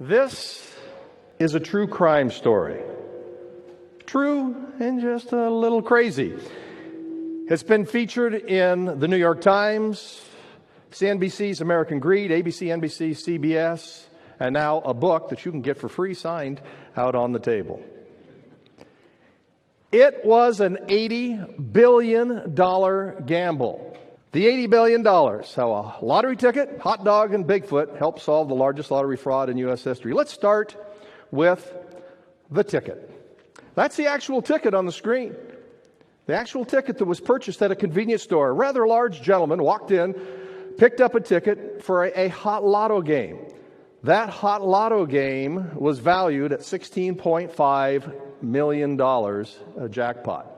This is a true crime story. True and just a little crazy. It's been featured in the New York Times, CNBC's American Greed, ABC, NBC, CBS, and now a book that you can get for free signed out on the table. It was an $80 billion gamble. The $80 billion, how a lottery ticket, hot dog, and Bigfoot helped solve the largest lottery fraud in U.S. history. Let's start with the ticket. That's the actual ticket on the screen. The actual ticket that was purchased at a convenience store. A rather large gentleman walked in, picked up a ticket for a hot lotto game. That hot lotto game was valued at $16.5 million, a jackpot.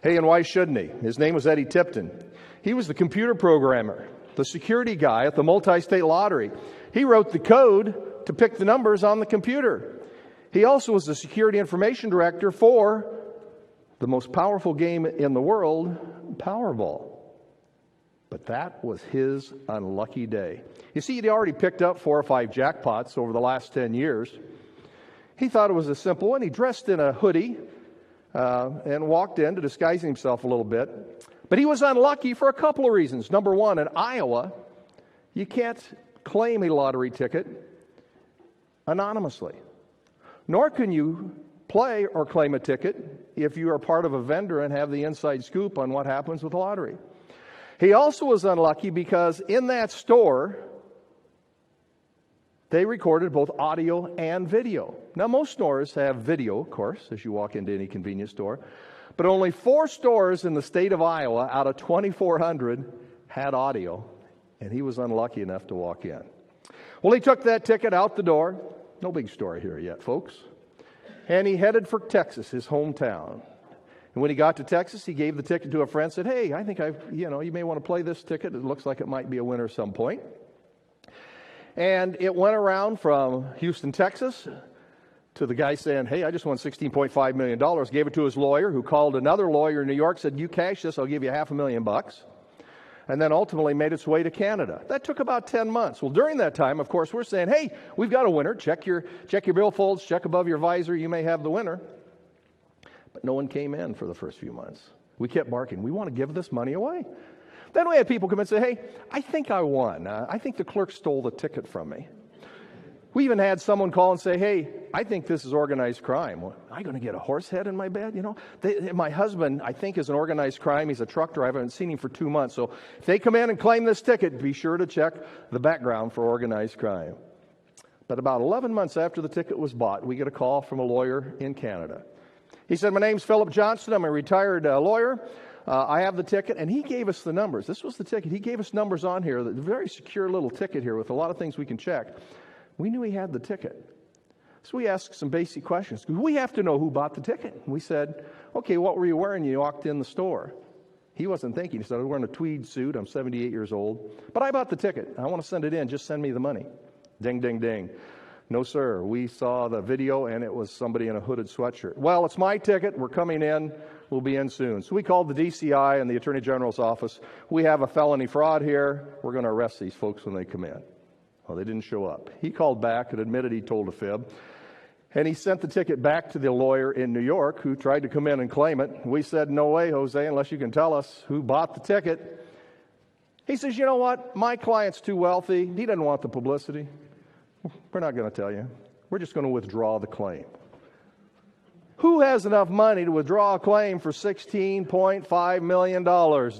Hey, and why shouldn't he? His name was Eddie Tipton. He was the computer programmer, the security guy at the multi-state lottery. He wrote the code to pick the numbers on the computer. He also was the security information director for the most powerful game in the world, Powerball. But that was his unlucky day. You see, he'd already picked up 4 or 5 jackpots over the last 10 years. He thought it was a simple one. He dressed in a hoodie and walked in to disguise himself a little bit. But he was unlucky for a couple of reasons. Number one, in Iowa, you can't claim a lottery ticket anonymously. Nor can you play or claim a ticket if you are part of a vendor and have the inside scoop on what happens with the lottery. He also was unlucky because in that store, they recorded both audio and video. Now, most stores have video, of course, as you walk into any convenience store. But only 4 stores in the state of Iowa out of 2,400 had audio, and he was unlucky enough to walk in. Well, he took that ticket out the door. No big story here yet, folks. And he headed for Texas, his hometown. And when he got to Texas, he gave the ticket to a friend, said, hey, I think you may want to play this ticket. It looks like it might be a winner at some point. And it went around from Houston, Texas, to the guy saying, hey, I just won $16.5 million. Gave it to his lawyer, who called another lawyer in New York, said, you cash this, I'll give you $500,000. And then ultimately made its way to Canada. That took about 10 months. Well, during that time, of course, we're saying, hey, we've got a winner. Check your billfolds, check above your visor, you may have the winner. But no one came in for the first few months. We kept barking, we want to give this money away. Then we had people come and say, hey, I think I won. I think the clerk stole the ticket from me. We even had someone call and say, hey, I think this is organized crime. Well, am I going to get a horse head in my bed? My husband, I think, is an organized crime. He's a truck driver. I haven't seen him for 2 months. So if they come in and claim this ticket, be sure to check the background for organized crime. But about 11 months after the ticket was bought, we get a call from a lawyer in Canada. He said, my name's Philip Johnston. I'm a retired lawyer. I have the ticket. And he gave us the numbers. This was the ticket. He gave us numbers on here, a very secure little ticket here with a lot of things we can check. We knew he had the ticket. So we asked some basic questions. We have to know who bought the ticket. We said, okay, what were you wearing when you walked in the store? He wasn't thinking. He said, I was wearing a tweed suit. I'm 78 years old. But I bought the ticket. I want to send it in. Just send me the money. Ding, ding, ding. No, sir. We saw the video, and it was somebody in a hooded sweatshirt. Well, it's my ticket. We're coming in. We'll be in soon. So we called the DCI and the Attorney General's office. We have a felony fraud here. We're going to arrest these folks when they come in. Well, they didn't show up. He called back and admitted he told a fib. And he sent the ticket back to the lawyer in New York who tried to come in and claim it. We said, no way, Jose, unless you can tell us who bought the ticket. He says, you know what? My client's too wealthy. He doesn't want the publicity. We're not going to tell you. We're just going to withdraw the claim. Who has enough money to withdraw a claim for $16.5 million?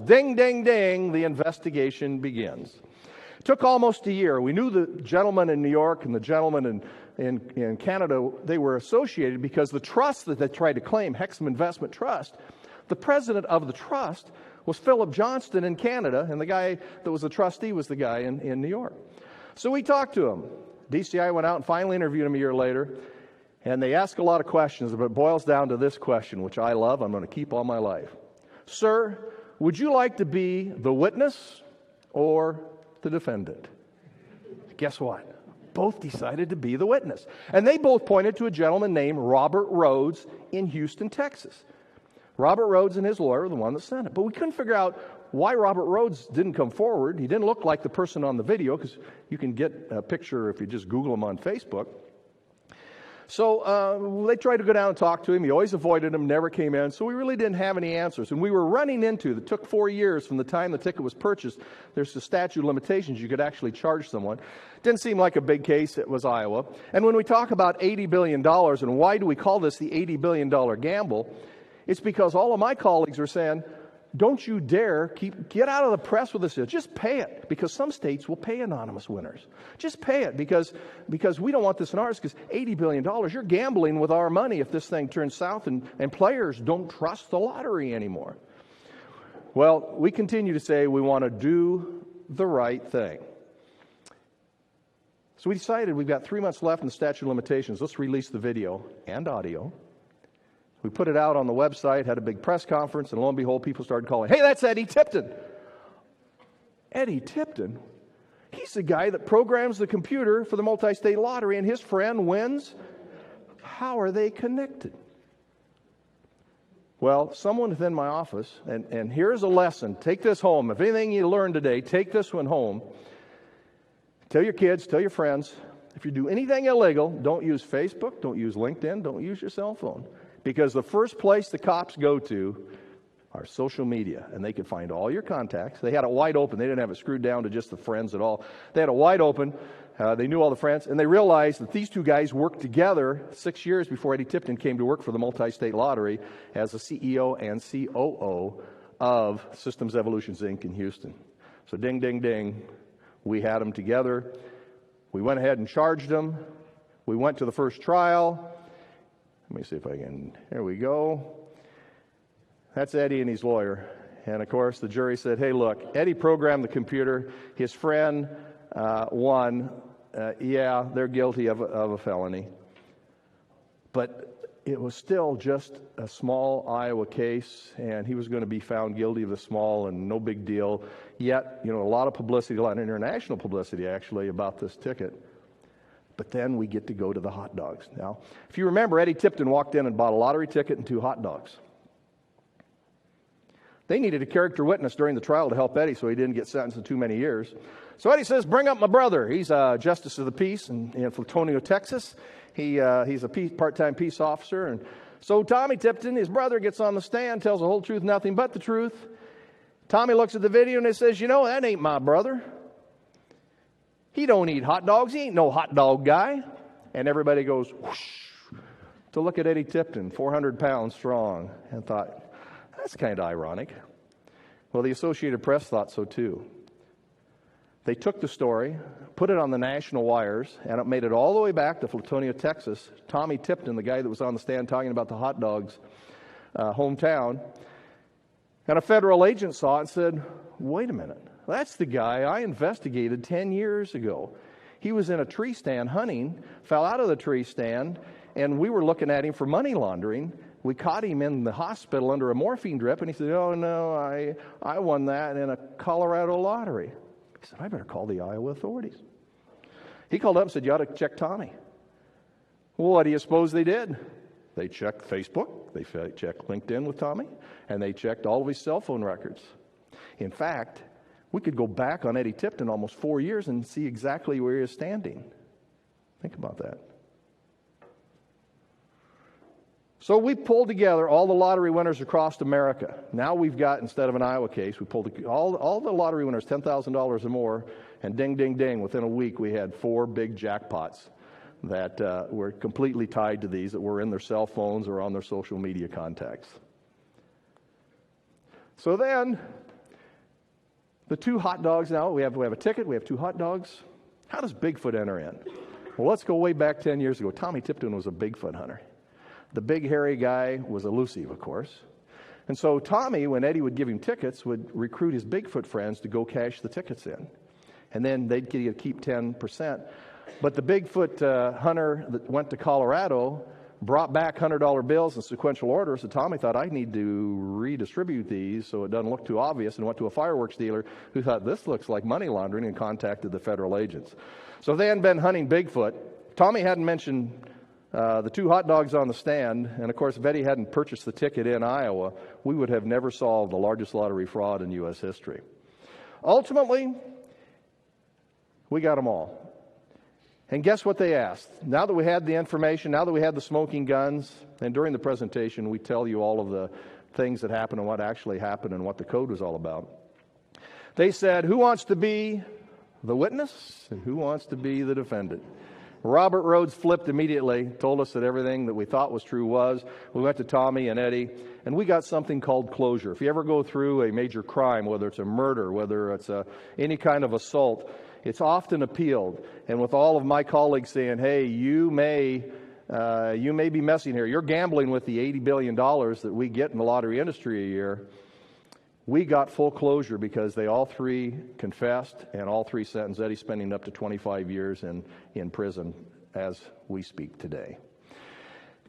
Ding, ding, ding. The investigation begins. It took almost a year. We knew the gentleman in New York and the gentleman in Canada, they were associated because the trust that they tried to claim, Hexam Investment Trust, the president of the trust was Philip Johnston in Canada, and the guy that was the trustee was the guy in New York. So we talked to him. DCI went out and finally interviewed him a year later, and they ask a lot of questions, but it boils down to this question, which I love. I'm going to keep all my life. Sir, would you like to be the witness or the defendant? Guess what? Both decided to be the witness. And they both pointed to a gentleman named Robert Rhodes in Houston, Texas. Robert Rhodes and his lawyer were the one that sent it. But we couldn't figure out why Robert Rhodes didn't come forward. He didn't look like the person on the video, because you can get a picture if you just Google him on Facebook. So they tried to go down and talk to him. He always avoided him, never came in. So we really didn't have any answers. And we were running into, it took 4 years from the time the ticket was purchased. There's the statute of limitations. You could actually charge someone. Didn't seem like a big case. It was Iowa. And when we talk about $80 billion, and why do we call this the $80 billion gamble, it's because all of my colleagues are saying, don't you dare get out of the press with this. Just pay it, because some states will pay anonymous winners. Just pay it, because we don't want this in ours, because $80 billion, you're gambling with our money if this thing turns south and players don't trust the lottery anymore. Well, we continue to say we want to do the right thing. So we decided we've got 3 months left in the statute of limitations. Let's release the video and audio. We put it out on the website, had a big press conference, and lo and behold, people started calling, hey, that's Eddie Tipton. Eddie Tipton? He's the guy that programs the computer for the multi-state lottery, and his friend wins. How are they connected? Well, someone within my office, and here's a lesson. Take this home. If anything you learned today, take this one home. Tell your kids, tell your friends, if you do anything illegal, don't use Facebook, don't use LinkedIn, don't use your cell phone. Because the first place the cops go to are social media, and they can find all your contacts. They had it wide open. They didn't have it screwed down to just the friends at all. They had it wide open. They knew all the friends, and they realized that these two guys worked together 6 years before Eddie Tipton came to work for the Multi-State Lottery as the CEO and COO of Systems Evolutions, Inc. in Houston. So ding, ding, ding, we had them together. We went ahead and charged them. We went to the first trial. Let me see if I can, here we go. That's Eddie and his lawyer. And of course, the jury said, hey, look, Eddie programmed the computer. His friend won. Yeah, they're guilty of a felony. But it was still just a small Iowa case, and he was going to be found guilty of the small and no big deal. Yet, a lot of publicity, a lot of international publicity, actually, about this ticket. But then we get to go to the hot dogs. Now, if you remember, Eddie Tipton walked in and bought a lottery ticket and 2 hot dogs. They needed a character witness during the trial to help Eddie so he didn't get sentenced to too many years. So Eddie says, bring up my brother. He's a justice of the peace in Plutonio, Texas. He's a part-time peace officer. And so Tommy Tipton, his brother, gets on the stand, tells the whole truth, nothing but the truth. Tommy looks at the video and he says, that ain't my brother. He don't eat hot dogs. He ain't no hot dog guy. And everybody goes whoosh to look at Eddie Tipton, 400 pounds strong, and thought, that's kind of ironic. Well, the Associated Press thought so too. They took the story, put it on the national wires, and it made it all the way back to Plutonio, Texas. Tommy Tipton, the guy that was on the stand talking about the hot dogs, hometown. And a federal agent saw it and said, wait a minute. That's the guy I investigated 10 years ago. He was in a tree stand hunting, fell out of the tree stand, and we were looking at him for money laundering. We caught him in the hospital under a morphine drip, and he said, oh, no, I won that in a Colorado lottery. He said, I better call the Iowa authorities. He called up and said, you ought to check Tommy. Well, what do you suppose they did? They checked Facebook, they checked LinkedIn with Tommy, and they checked all of his cell phone records. In fact, we could go back on Eddie Tipton almost 4 years and see exactly where he is standing. Think about that. So we pulled together all the lottery winners across America. Now we've got, instead of an Iowa case, we pulled all the lottery winners, $10,000 or more, and ding, ding, ding, within a week we had 4 big jackpots that were completely tied to these, that were in their cell phones or on their social media contacts. So then, the 2 hot dogs now, we have a ticket, we have 2 hot dogs. How does Bigfoot enter in? Well, let's go way back 10 years ago. Tommy Tipton was a Bigfoot hunter. The big hairy guy was elusive, of course. And so Tommy, when Eddie would give him tickets, would recruit his Bigfoot friends to go cash the tickets in. And then they'd get to keep 10%. But the Bigfoot hunter that went to Colorado brought back $100 bills in sequential order. So Tommy thought, I need to redistribute these so it doesn't look too obvious, and went to a fireworks dealer who thought, this looks like money laundering, and contacted the federal agents. So they hadn't been hunting Bigfoot. Tommy hadn't mentioned the 2 hot dogs on the stand, and of course, if Eddie hadn't purchased the ticket in Iowa, we would have never solved the largest lottery fraud in U.S. history. Ultimately, we got them all. And guess what they asked? Now that we had the information, now that we had the smoking guns, and during the presentation, we tell you all of the things that happened and what actually happened and what the code was all about. They said, who wants to be the witness and who wants to be the defendant? Robert Rhodes flipped immediately, told us that everything that we thought was true was. We went to Tommy and Eddie, and we got something called closure. If you ever go through a major crime, whether it's a murder, whether it's any kind of assault, it's often appealed. And with all of my colleagues saying, hey, you may be messing here. You're gambling with the $80 billion that we get in the lottery industry a year. We got full closure because they all 3 confessed and all 3 sentenced. Eddie spending up to 25 years in prison as we speak today.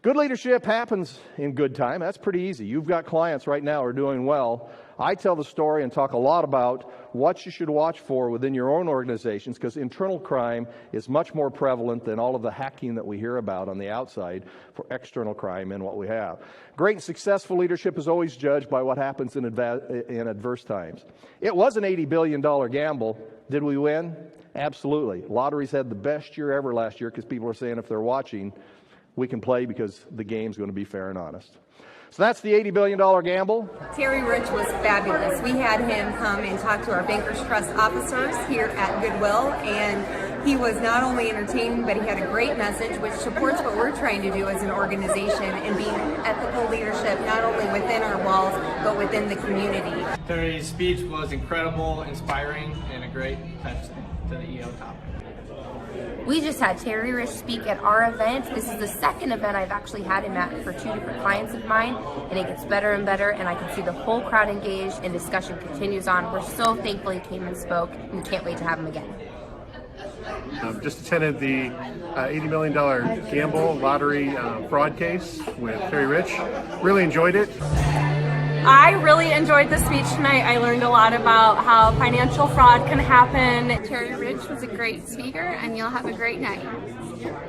Good leadership happens in good time. That's pretty easy. You've got clients right now who are doing well. I tell the story and talk a lot about what you should watch for within your own organizations, because internal crime is much more prevalent than all of the hacking that we hear about on the outside for external crime in what we have. Great and successful leadership is always judged by what happens in adverse times. It was an $80 billion gamble. Did we win? Absolutely. Lotteries had the best year ever last year because people are saying if they're watching, we can play because the game's going to be fair and honest. So that's the $80 billion gamble. Terry Rich was fabulous. We had him come and talk to our Bankers Trust officers here at Goodwill, and he was not only entertaining, but he had a great message which supports what we're trying to do as an organization and being ethical leadership, not only within our walls, but within the community. Terry's speech was incredible, inspiring, and a great touch to the EO topic. We just had Terry Rich speak at our event. This is the second event I've actually had him at for 2 different clients of mine, and it gets better and better, and I can see the whole crowd engaged and discussion continues on. We're so thankful he came and spoke, and we can't wait to have him again. Just attended the $80 million gamble lottery fraud case with Terry Rich. Really enjoyed it. I really enjoyed the speech tonight. I learned a lot about how financial fraud can happen. Terry Rich was a great speaker, and you'll have a great night.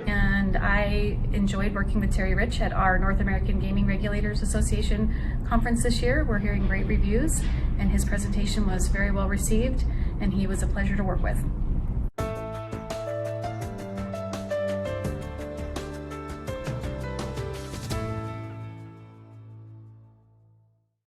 And I enjoyed working with Terry Rich at our North American Gaming Regulators Association conference this year. We're hearing great reviews, and his presentation was very well received, and he was a pleasure to work with.